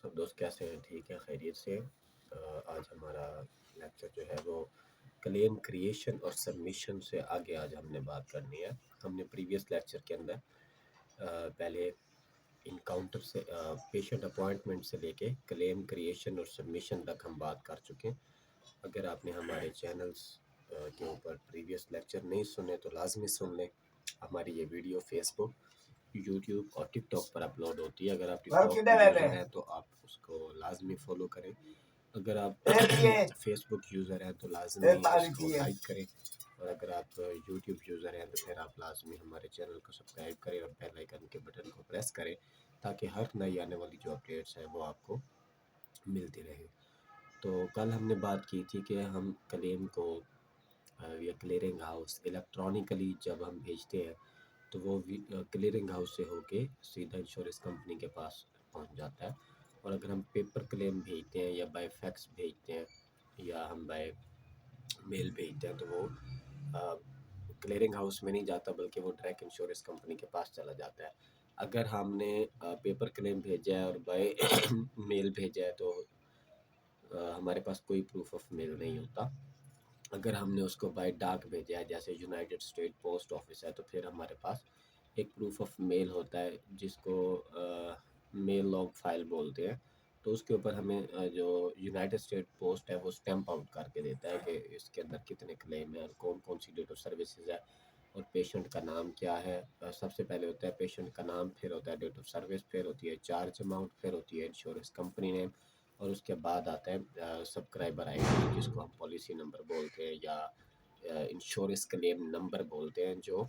سب دوست کیسے ہیں؟ ٹھیک ہے، خیریت سے آج ہمارا لیکچر جو ہے وہ کلیم کریشن اور سبمیشن سے آگے آج ہم نے بات کرنی ہے۔ ہم نے پریویس لیکچر کے اندر پہلے انکاؤنٹر سے پیشنٹ اپوائنٹمنٹ سے لے کے کلیم کریشن اور سبمیشن تک ہم بات کر چکے ہیں۔ اگر آپ نے ہمارے چینلز کے اوپر پریویس لیکچر نہیں سنے تو لازمی سن لیں۔ ہماری یہ ویڈیو فیس بک، یوٹیوب اور ٹک ٹاک پر اپلوڈ ہوتی ہے۔ اگر آپ ٹک ٹاک پہ یوزر ہیں تو آپ اس کو لازمی فالو کریں۔ اگر آپ فیس بک یوزر ہیں تو لازمی اس کو لائک کریں، اور اگر آپ یوٹیوب یوزر ہیں تو پھر آپ لازمی ہمارے چینل کو سبسکرائب کریں اور بیل آئیکن کے بٹن کو پریس کریں تاکہ ہر نئی آنے والی جو اپڈیٹس ہیں وہ آپ کو ملتی رہے۔ تو کل ہم نے بات کی تھی کہ ہم کلیم کو یا کلیئرنگ ہاؤس الیکٹرانکلی جب ہم بھیجتے ہیں تو وہ کلیئرنگ ہاؤس سے ہو کے سیدھا انشورنس کمپنی کے پاس پہنچ جاتا ہے، اور اگر ہم پیپر کلیم بھیجتے ہیں یا بائی فیکس بھیجتے ہیں یا ہم بائی میل بھیجتے ہیں تو وہ کلیئرنگ ہاؤس میں نہیں جاتا بلکہ وہ ڈائریکٹ انشورنس کمپنی کے پاس چلا جاتا ہے۔ اگر ہم نے پیپر کلیم بھیجا ہے اور بائی میل بھیجا ہے تو ہمارے پاس کوئی پروف آف میل نہیں ہوتا۔ اگر ہم نے اس کو بائی ڈاک بھیجا ہے جیسے یونائٹڈ اسٹیٹ پوسٹ آفس ہے تو پھر ہمارے پاس ایک پروف آف میل ہوتا ہے جس کو میل لاگ فائل بولتے ہیں۔ تو اس کے اوپر ہمیں جو یونائٹڈ اسٹیٹ پوسٹ ہے وہ اسٹیمپ آؤٹ کر کے دیتا ہے کہ اس کے اندر کتنے کلیم ہیں اور کون کون سی ڈیٹ آف سروسز ہے اور پیشنٹ کا نام کیا ہے۔ سب سے پہلے ہوتا ہے پیشنٹ کا نام، پھر ہوتا ہے ڈیٹ آف سروس، پھر ہوتی ہے چارج اماؤنٹ، پھر ہوتی ہے انشورنس کمپنی نیم، اور اس کے بعد آتا ہے سبسکرائبر آئی ڈی جس کو ہم پالیسی نمبر بولتے ہیں یا انشورنس کلیم نمبر بولتے ہیں جو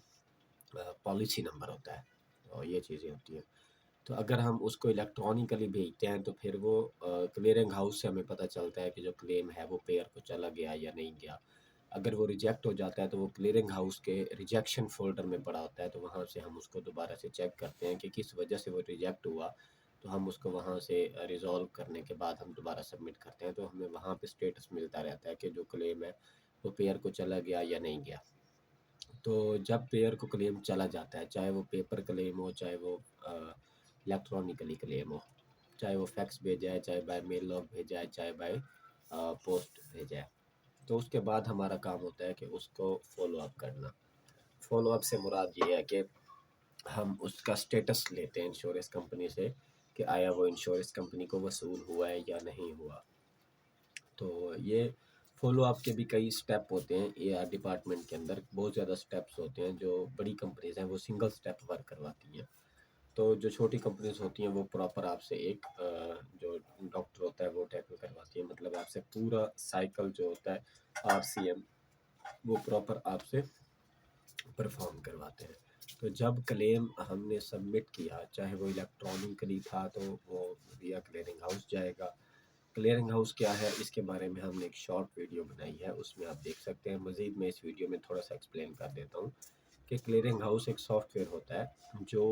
پالیسی نمبر ہوتا ہے، اور یہ چیزیں ہوتی ہیں۔ تو اگر ہم اس کو الیکٹرانکلی بھیجتے ہیں تو پھر وہ کلیئرنگ ہاؤس سے ہمیں پتہ چلتا ہے کہ جو کلیم ہے وہ پیئر کو چلا گیا یا نہیں گیا۔ اگر وہ ریجیکٹ ہو جاتا ہے تو وہ کلیئرنگ ہاؤس کے ریجیکشن فولڈر میں پڑا ہوتا ہے، تو وہاں سے ہم اس کو دوبارہ سے چیک کرتے ہیں کہ کس وجہ سے وہ ریجیکٹ ہوا، تو ہم اس کو وہاں سے ریزالو کرنے کے بعد ہم دوبارہ سبمٹ کرتے ہیں، تو ہمیں وہاں پہ سٹیٹس ملتا رہتا ہے کہ جو کلیم ہے وہ پیئر کو چلا گیا یا نہیں گیا۔ تو جب پیئر کو کلیم چلا جاتا ہے، چاہے وہ پیپر کلیم ہو، چاہے وہ الیکٹرانکلی کلیم ہو، چاہے وہ فیکس بھیجا ہے، چاہے بائی میل لاگ بھیجا ہے، چاہے بائی پوسٹ بھیجا ہے، تو اس کے بعد ہمارا کام ہوتا ہے کہ اس کو فالو اپ کرنا۔ فالو اپ سے مراد یہ ہے کہ ہم اس کا سٹیٹس لیتے ہیں انشورنس کمپنی سے کہ آیا وہ انشورنس کمپنی کو وصول ہوا ہے یا نہیں ہوا۔ تو یہ فالو اپ کے بھی کئی سٹیپ ہوتے ہیں، اے آر ڈپارٹمنٹ کے اندر بہت زیادہ سٹیپس ہوتے ہیں۔ جو بڑی کمپنیز ہیں وہ سنگل سٹیپ ورک کرواتی ہیں، تو جو چھوٹی کمپنیز ہوتی ہیں وہ پراپر آپ سے ایک جو ڈاکٹر ہوتا ہے وہ ٹیکل کرواتی ہے، مطلب آپ سے پورا سائیکل جو ہوتا ہے آر سی ایم وہ پراپر آپ سے پرفارم کرواتے ہیں۔ تو جب کلیم ہم نے سبمٹ کیا، چاہے وہ الیکٹرانکلی تھا تو وہ ویا کلیئرنگ ہاؤس جائے گا۔ کلیئرنگ ہاؤس کیا ہے اس کے بارے میں ہم نے ایک شارٹ ویڈیو بنائی ہے، اس میں آپ دیکھ سکتے ہیں۔ مزید میں اس ویڈیو میں تھوڑا سا ایکسپلین کر دیتا ہوں کہ کلیئرنگ ہاؤس ایک سافٹ ویئر ہوتا ہے جو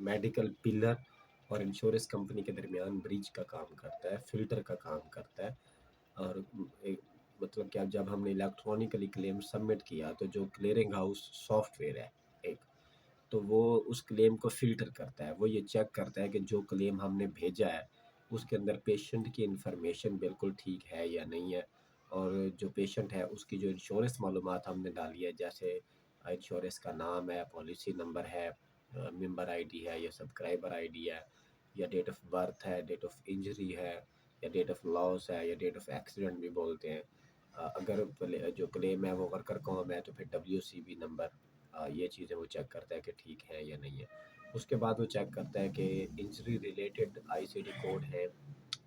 میڈیکل پلر اور انشورنس کمپنی کے درمیان برج کا کام کرتا ہے، فلٹر کا کام کرتا ہے۔ اور مطلب کہ جب ہم نے الیکٹرانکلی کلیم سبمٹ کیا تو جو کلیئرنگ ہاؤس سافٹ ویئر ہے ایک، تو وہ اس کلیم کو فلٹر کرتا ہے۔ وہ یہ چیک کرتا ہے کہ جو کلیم ہم نے بھیجا ہے اس کے اندر پیشنٹ کی انفارمیشن بالکل ٹھیک ہے یا نہیں ہے، اور جو پیشنٹ ہے اس کی جو انشورنس معلومات ہم نے ڈالی ہے جیسے انشورنس کا نام ہے، پالیسی نمبر ہے، ممبر آئی ڈی ہے یا سبسکرائبر آئی ڈی ہے، یا ڈیٹ آف برتھ ہے، ڈیٹ آف انجری ہے، یا ڈیٹ آف لاس ہے، یا ڈیٹ آف ایکسیڈنٹ بھی بولتے ہیں۔ اگر جو کلیم ہے وہ ورکر کام ہے تو پھر ڈبلیو سی بی نمبر، یہ چیزیں وہ چیک کرتا ہے کہ ٹھیک ہے یا نہیں ہے۔ اس کے بعد وہ چیک کرتا ہے کہ انجری ریلیٹڈ آئی سی ڈی کوڈ ہے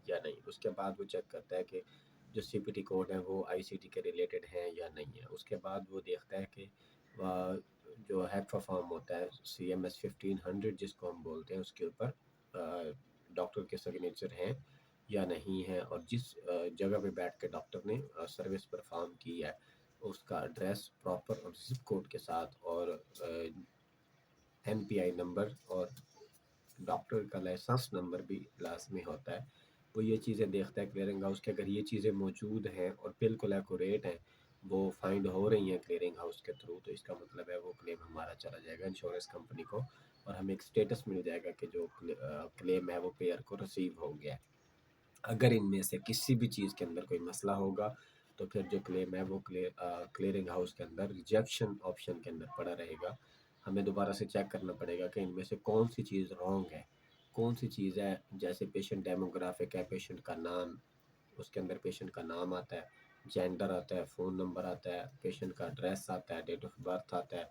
یا نہیں۔ اس کے بعد وہ چیک کرتا ہے کہ جو سی پی ٹی کوڈ ہے وہ آئی سی ڈی کے ریلیٹڈ ہیں یا نہیں ہے۔ اس کے بعد وہ دیکھتا ہے کہ جو ہیکفا فارم ہوتا ہے سی ایم ایس 1500 جس کو ہم بولتے ہیں، اس کے اوپر ڈاکٹر کے سگنیچر ہیں یا نہیں ہے، اور جس جگہ پہ بیٹھ کے ڈاکٹر نے سروس پرفارم کی ہے اس کا ایڈریس پراپر اور زپ کوڈ کے ساتھ، اور این پی آئی نمبر اور ڈاکٹر کا لائسنس نمبر بھی لازمی ہوتا ہے۔ وہ یہ چیزیں دیکھتا ہے کلیئرنگ ہاؤس کہ اگر یہ چیزیں موجود ہیں اور بالکل ایکوریٹ ہیں، وہ فائنڈ ہو رہی ہیں کلیئرنگ ہاؤس کے تھرو، تو اس کا مطلب ہے وہ کلیم ہمارا چلا جائے گا انشورنس کمپنی کو और हमें एक स्टेटस मिल जाएगा कि जो क्लेम है वो पेयर को रिसीव हो गया है। अगर इनमें से किसी भी चीज़ के अंदर कोई मसला होगा तो फिर जो क्लेम है वो क्लियरिंग हाउस के अंदर रिजेक्शन ऑप्शन के अंदर पड़ा रहेगा। हमें दोबारा से चेक करना पड़ेगा कि इनमें से कौन सी चीज़ रॉन्ग है, कौन सी चीज़ है। जैसे पेशेंट डेमोग्राफिक है, पेशेंट का नाम, उसके अंदर पेशेंट का नाम आता है, जेंडर आता है, फ़ोन नंबर आता है, पेशेंट का एड्रेस आता है, डेट ऑफ बर्थ आता है,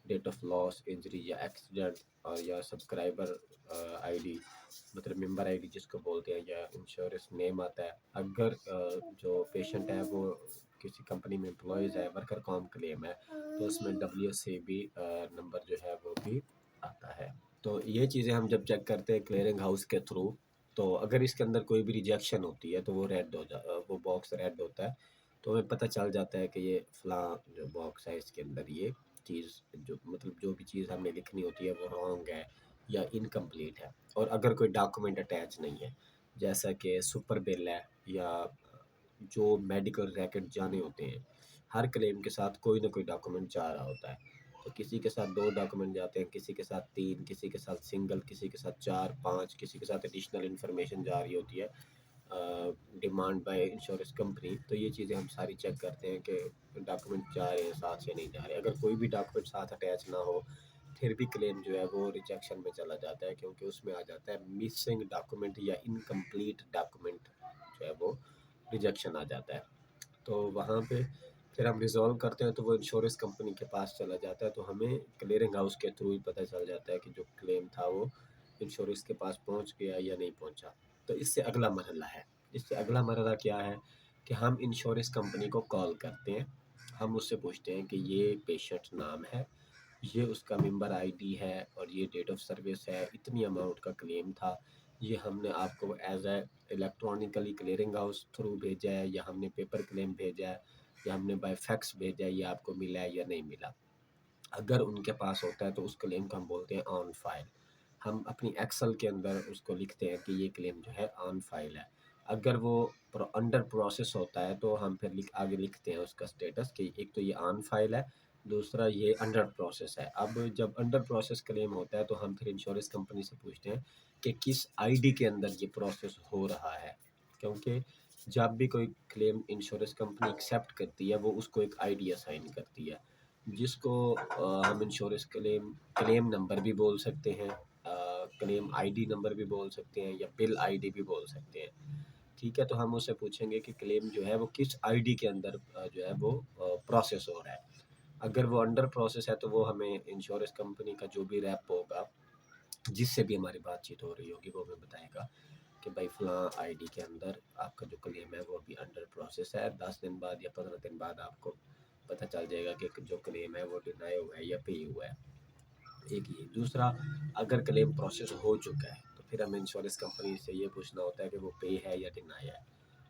डेट ऑफ लॉस, इंजरी या एक्सीडेंट, और या सब्सक्राइबर आईडी, मतलब मेंबर आईडी जिसको बोलते हैं, या इंश्योरेंस नेम आता है। अगर जो पेशेंट है वो किसी कंपनी में एम्प्लॉयज़ है, वर्कर कॉम क्लेम है, तो उसमें WSAB नंबर जो है वो भी आता है। तो ये चीज़ें हम जब चेक करते हैं क्लियरिंग हाउस के थ्रू, तो अगर इसके अंदर कोई भी रिजेक्शन होती है तो वो वो बॉक्स रेड होता है। तो हमें पता चल जाता है कि ये फ़लाँ जो बॉक्स है इसके अंदर ये चीज़, जो मतलब जो भी चीज़ हमें लिखनी होती है वो रॉन्ग है या इनकम्प्लीट है। और अगर कोई डॉक्यूमेंट अटैच नहीं है, जैसा कि सुपर बिल है या जो मेडिकल रिकॉर्ड जाने होते हैं, हर क्लेम के साथ कोई ना कोई डॉक्यूमेंट जा रहा होता है। तो किसी के साथ 2 डॉक्यूमेंट जाते हैं, किसी के साथ 3, किसी के साथ सिंगल, किसी के साथ 4, 5, किसी के साथ एडिशनल इन्फॉर्मेशन जा रही होती है डिमांड बाय इंश्योरेंस कंपनी। तो ये चीज़ें हम सारी चेक करते हैं कि डॉक्यूमेंट जा रहे हैं साथ या नहीं जा रहे। अगर कोई भी डॉक्यूमेंट साथ अटैच ना हो, फिर भी क्लेम जो है वो रिजेक्शन में चला जाता है, क्योंकि उसमें आ जाता है मिसिंग डॉक्यूमेंट या इनकम्प्लीट डॉक्यूमेंट, जो है वो रिजेक्शन आ जाता है। तो वहाँ पे फिर हम रिज़ॉल्व करते हैं तो वो इंश्योरेंस कंपनी के पास चला जाता है। तो हमें क्लियरिंग हाउस के थ्रू ही पता चल जाता है कि जो क्लेम था वो इंश्योरेंस के पास पहुँच गया या नहीं पहुँचा। तो इससे अगला मरहला है, इससे अगला मरहला क्या है कि हम इंश्योरेंस कंपनी को कॉल करते हैं। हम उससे पूछते हैं कि ये पेशेंट नाम है, ये उसका मेंबर आईडी है, और ये डेट ऑफ सर्विस है, इतनी अमाउंट का क्लेम था। ये हमने आपको as a electronically clearing house through भेजा है, या हमने पेपर क्लेम भेजा है, या हमने बाय फैक्स भेजा है, ये आपको मिला है या नहीं मिला। अगर उनके पास होता है तो उस क्लेम को हम बोलते हैं ऑन फाइल। हम अपनी एक्सेल के अंदर उसको लिखते हैं कि ये क्लेम जो है ऑन फाइल है। अगर वो अंडर प्रोसेस होता है तो हम फिर आगे लिखते हैं उसका स्टेटस कि एक तो ये ऑन फाइल है, दूसरा ये अंडर प्रोसेस है। अब जब अंडर प्रोसेस क्लेम होता है तो हम फिर इंश्योरेंस कंपनी से पूछते हैं कि किस आईडी के अंदर ये प्रोसेस हो रहा है, क्योंकि जब भी कोई क्लेम इंश्योरेंस कंपनी एक्सेप्ट करती है वो उसको एक आईडी असाइन करती है, जिसको हम इंश्योरेंस क्लेम क्लेम नंबर भी बोल सकते हैं, क्लेम आईडी नंबर भी बोल सकते हैं, या बिल आईडी भी बोल सकते हैं। ठीक है, तो हम उससे पूछेंगे कि क्लेम जो है वो किस आईडी के अंदर जो है वो प्रोसेस हो रहा है। अगर वो अंडर प्रोसेस है तो वो हमें इंश्योरेंस कंपनी का जो भी रैप होगा, जिससे भी हमारी बातचीत हो रही होगी, वो हमें बताएगा कि भाई फ़लाँ आईडी के अंदर आपका जो क्लेम है वो अभी अंडर प्रोसेस है। 10 दिन बाद या 15 दिन बाद आपको पता चल जाएगा कि जो क्लेम है वो डिनाई हुआ है या पे हुआ है। एक ये। दूसरा, अगर क्लेम प्रोसेस हो चुका है तो फिर हमें इंश्योरेंस कंपनी से ये पूछना होता है कि वो पे है या डिनाई है।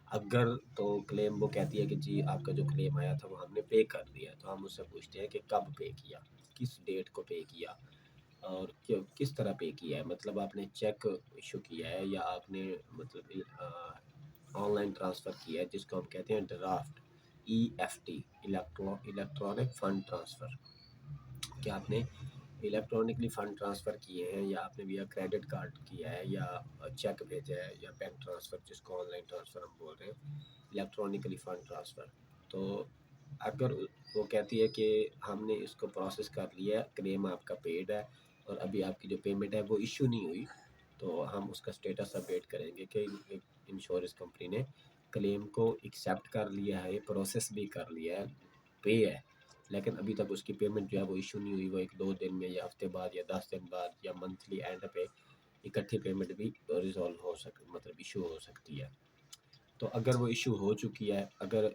अगर तो क्लेम वो कहती है कि जी आपका जो क्लेम आया था वो हमने पे कर दिया, तो हम उससे पूछते हैं कि कब पे किया, किस डेट को पे किया, और किस तरह पे किया है। मतलब आपने चेक इशू किया है, या आपने मतलब ऑनलाइन ट्रांसफ़र किया है, जिसको हम कहते हैं draft, EFT, electronic fund transfer. क्या आपने इलेक्ट्रॉनिकली फ़ंड ट्रांसफ़र किए हैं, या आपने भैया क्रेडिट कार्ड किया है, या चेक भेजा है, या बैंक ट्रांसफ़र जिसको ऑनलाइन ट्रांसफ़र हम बोल रहे हैं, इलेक्ट्रॉनिकली फ़ंड ट्रांसफ़र। तो अगर वो कहती है कि हमने इसको प्रोसेस कर लिया है, क्लेम आपका पेड है, और अभी आपकी जो पेमेंट है वो इशू नहीं हुई, तो हम उसका स्टेटस अपडेट करेंगे कि इंश्योरेंस कंपनी ने क्लेम को एक्सेप्ट कर लिया है, प्रोसेस भी कर लिया है, पे है, लेकिन अभी तक उसकी पेमेंट जो है वो इशू नहीं हुई। वो 1-2 दिन में, या हफ्ते बाद, या 10 दिन बाद, या मंथली एंड पे इकट्ठी पेमेंट भी रिजॉल्व हो मतलब इशू हो सकती है। तो अगर वो इशू हो चुकी है, अगर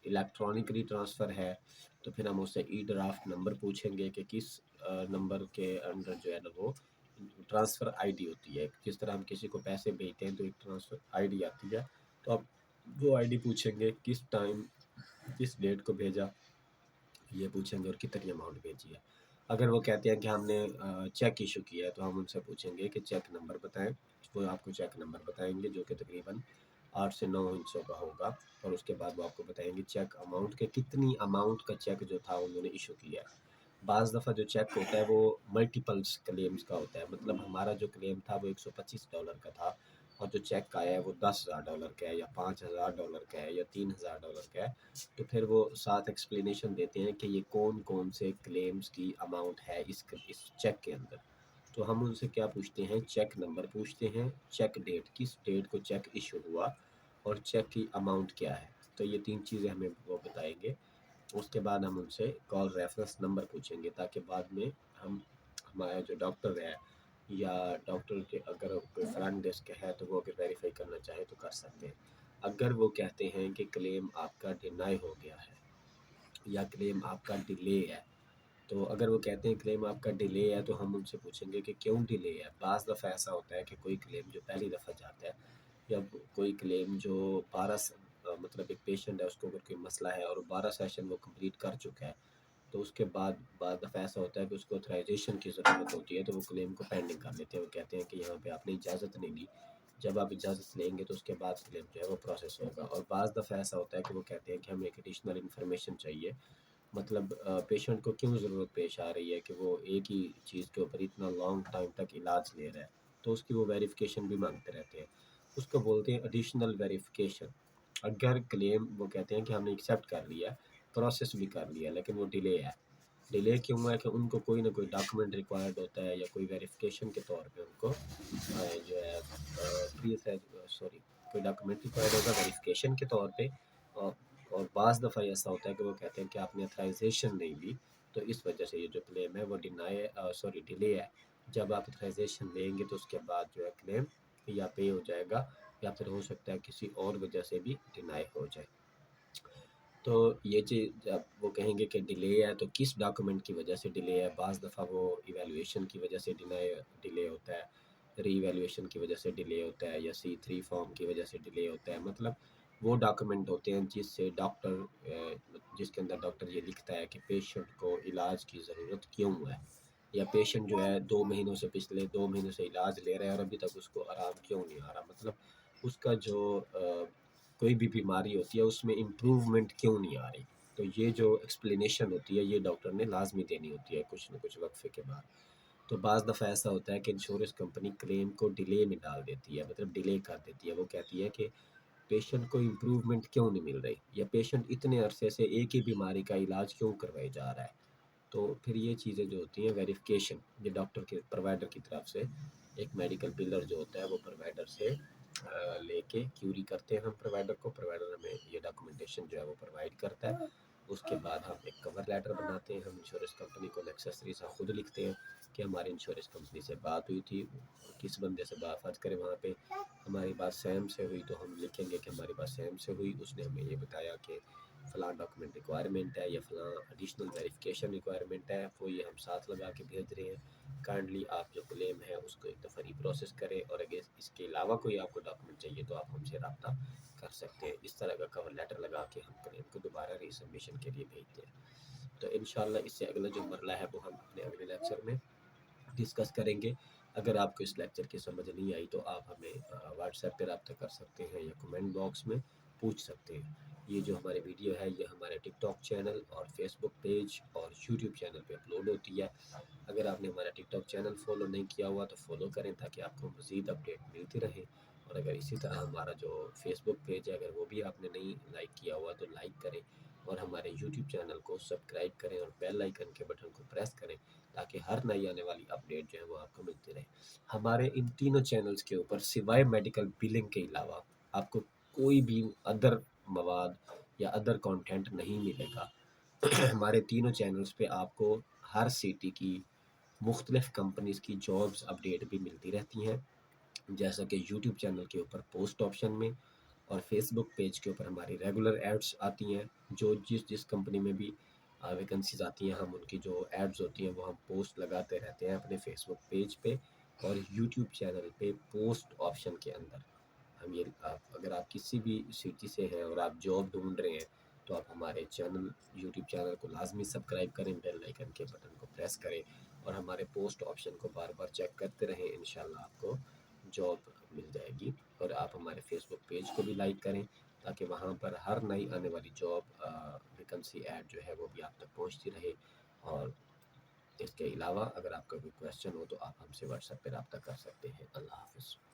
इलेक्ट्रॉनिकली ट्रांसफ़र है, तो फिर हम उससे ई ड्राफ्ट नंबर पूछेंगे कि किस नंबर के अंडर जो है ना वो ट्रांसफ़र आईडी होती है। जिस तरह हम किसी को पैसे भेजते हैं तो एक ट्रांसफ़र आईडी आती है, तो अब वो आईडी पूछेंगे, किस टाइम, किस डेट को भेजा, ये पूछेंगे, और कितनी अमाउंट भेजी है। अगर वो कहते हैं कि हमने चेक इशू किया है, तो हम उनसे पूछेंगे कि चेक नंबर बताएं। वो आपको चेक नंबर बताएंगे जो कि तकरीबन 8 से 9 हिस्सों का होगा, और उसके बाद वो आपको बताएंगे चेक अमाउंट के कितनी अमाउंट का चेक जो था उन्होंने इशू किया है। بعज़ दफ़ा जो चेक होता है वो मल्टीपल्स क्लेम्स का होता है, मतलब हमारा जो क्लेम था वो $125 का था और जो चेक आया है वो $10,000 का है या $5,000 का है या $3,000 का है। तो फिर वो साथ एक्सप्लेनेशन देते हैं कि ये कौन-कौन से क्लेम्स की अमाउंट है इस चेक के अंदर। तो हम उनसे क्या पूछते हैं, चेक नंबर पूछते हैं, चेक डेट, किस डेट को चेक इशू हुआ और चेक की अमाउंट क्या है। तो ये 3 चीज़ें हमें वो बताएँगे। उसके बाद हम उनसे कॉल रेफरेंस नंबर पूछेंगे ताकि बाद में हम हमारा जो डॉक्टर है या डॉक्टर के अगर कोई फ्रंट डेस्क है तो वो अगर वेरीफाई करना चाहे तो कर सकते हैं। अगर वो कहते हैं कि क्लेम आपका डिनाई हो गया है या क्लेम आपका डिले है, तो अगर वो कहते हैं क्लेम आपका डिले है तो हम उनसे पूछेंगे कि क्यों डिले है। बाज़ दफ़ा ऐसा होता है कि कोई क्लेम जो पहली दफ़ा जाता है या कोई क्लेम जो 12 मतलब एक पेशेंट है उसको अगर कोई मसला है और 12 सेशन वो कंप्लीट कर चुका है, तो उसके बाद बाद दफ़ा ऐसा होता है कि उसको ऑथराइजेशन की ज़रूरत होती है तो वो क्लेम को पेंडिंग कर लेते हैं। वो कहते हैं कि यहाँ पे आपने इजाज़त नहीं ली, जब आप इजाज़त लेंगे तो उसके बाद क्लेम जो है वो प्रोसेस होगा। और बाज़ दफ़ा ऐसा होता है कि वो कहते हैं कि हमें एक एडिशनल इन्फॉर्मेशन चाहिए, मतलब पेशेंट को क्यों ज़रूरत पेश आ रही है कि वो एक ही चीज़ के ऊपर इतना लॉन्ग टाइम तक इलाज ले रहा है, तो उसकी वो वेरिफिकेशन भी मांगते रहते हैं। उसको बोलते हैं एडिशनल वेरिफिकेशन। अगर क्लेम वो कहते हैं कि हमने एक्सेप्ट कर लिया, प्रोसेस भी कर लिया, लेकिन वो डिले है। डिले क्यों हुआ है कि उनको कोई ना कोई डॉक्यूमेंट रिक्वायर्ड होता है या कोई वेरिफिकेशन के तौर पे उनको जो है प्री सॉरी कोई डॉक्यूमेंट रिक्वायर्ड होगा वेरिफिकेशन के तौर पे। और और बाज़ दफ़ा ऐसा होता है कि वो कहते हैं कि आपने अथराइजेशन नहीं ली, तो इस वजह से ये जो क्लेम है वो डिले है। जब आप अथराइजेशन लेंगे तो उसके बाद जो है क्लेम या पे हो जाएगा या फिर हो सकता है किसी और वजह से भी डिनाई हो जाए। तो ये चीज़ जब वो कहेंगे कि डिले है तो किस डॉक्यूमेंट की वजह से डिले है। बाज़ दफ़ा वो इवैल्यूएशन की वजह से डिले होता है, री-इवैल्यूएशन की वजह से डिले होता है या C3 फॉर्म की वजह से डिले होता है। मतलब वो डॉक्यूमेंट होते हैं जिससे जिसके अंदर डॉक्टर ये लिखता है कि पेशेंट को इलाज की ज़रूरत क्यों है, या पेशेंट जो है 2 महीनों से पिछले 2 महीनों से इलाज ले रहा है और अभी तक उसको आराम क्यों नहीं आ रहा। मतलब उसका जो कोई भी बीमारी होती है उसमें इम्प्रूवमेंट क्यों नहीं आ रही। तो ये जो एक्सप्लेनेशन होती है ये डॉक्टर ने लाज़मी देनी होती है कुछ न कुछ वक़्फ़े के बाद। तो बाज़ दफ़ा ऐसा होता है कि इंश्योरेंस कंपनी क्लेम को डिले में डाल देती है, मतलब डिले कर देती है। वो कहती है कि पेशेंट को इम्प्रूवमेंट क्यों नहीं मिल रही या पेशेंट इतने अरसे से एक ही बीमारी का इलाज क्यों करवाए जा रहा है। तो फिर ये चीज़ें जो होती हैं वेरिफिकेशन, ये डॉक्टर के प्रोवाइडर की तरफ से एक मेडिकल बिलर जो होता है वो प्रोवाइडर से लेके क्यूरी करते हैं हम प्रोवाइडर को। प्रोवाइडर हमें ये डॉक्यूमेंटेशन जो है वो प्रोवाइड करता है। उसके बाद हम एक कवर लेटर बनाते हैं, हम इंश्योरेंस कंपनी को नेसेसरी सा खुद लिखते हैं कि हमारी इंश्योरेंस कंपनी से बात हुई थी, किस बंदे से बात फर्ज करें वहाँ पे हमारी बात सैम से हुई तो हम लिखेंगे कि हमारी बात सैम से हुई, उसने हमें ये बताया कि फ़लाँ डॉक्यूमेंट रिक्वायरमेंट है या फ़लाँ एडिशनल वेरिफिकेशन रिक्वायरमेंट है, वो ये हम साथ लगा के भेज रहे हैं। काइंडली आप जो क्लेम है उसको एक दफ़ा रीप्रोसेस करें और अगर इसके अलावा कोई आपको डॉक्यूमेंट चाहिए तो आप हमसे रब्ता कर सकते हैं। इस तरह का कवर लेटर लगा के हम क्लेम को दोबारा रीसबमिशन के लिए भेजते हैं। तो इंशाल्लाह इससे अगला जो मरला है वो हम अपने अगले लेक्चर में डिस्कस करेंगे। अगर आपको इस लेक्चर की समझ नहीं आई तो आप हमें व्हाट्सएप पे रब्ता कर सकते हैं या कमेंट बॉक्स में पूछ सकते हैं। ये जो हमारे वीडियो है ये हमारे टिकटॉक चैनल और फेसबुक पेज और यूट्यूब चैनल पे अपलोड होती है। अगर आपने हमारा टिकटॉक चैनल फॉलो नहीं किया हुआ तो फॉलो करें ताकि आपको मज़ीद अपडेट मिलती रहे। और अगर इसी तरह हमारा जो फेसबुक पेज है अगर वो भी आपने नहीं लाइक किया हुआ तो लाइक करें और हमारे यूट्यूब चैनल को सब्सक्राइब करें और बेल आइकन के बटन को प्रेस करें ताकि हर नई आने वाली अपडेट जो है वो आपको मिलती रहे। हमारे इन तीनों चैनल्स के ऊपर सिवाय मेडिकल बिलिंग के अलावा आपको कोई भी अदर मवाद या अदर कंटेंट नहीं मिलेगा। हमारे तीनों चैनल्स पे आपको हर सिटी की मुख्तलिफ कंपनीज़ की जॉब्स अपडेट भी मिलती रहती हैं, जैसा कि यूट्यूब चैनल के ऊपर पोस्ट ऑप्शन में और फेसबुक पेज के ऊपर हमारी रेगुलर एड्स आती हैं। जो जिस जिस कंपनी में भी वैकेंसीज आती हैं हम उनकी जो एड्स होती हैं वो हम पोस्ट लगाते रहते हैं अपने फेसबुक पेज पे और यूट्यूब चैनल पे पोस्ट ऑप्शन के अंदर। हम ये अगर आप किसी भी सिटी से हैं और आप जॉब ढूंढ रहे हैं तो आप हमारे चैनल यूट्यूब चैनल को लाजमी सब्सक्राइब करें, बेल आइकन के बटन को प्रेस करें और हमारे पोस्ट ऑप्शन को बार बार चेक करते रहें। इंशाल्लाह आपको जॉब मिल जाएगी। और आप हमारे फेसबुक पेज को भी लाइक करें ताकि वहाँ पर हर नई आने वाली जॉब वैकेंसी ऐड जो है वो भी आप तक पहुँचती रहे। और اس کے علاوہ اگر آپ کا کوئی کویشچن ہو تو آپ ہم سے واٹس ایپ پہ رابطہ کر سکتے ہیں۔ اللہ حافظ۔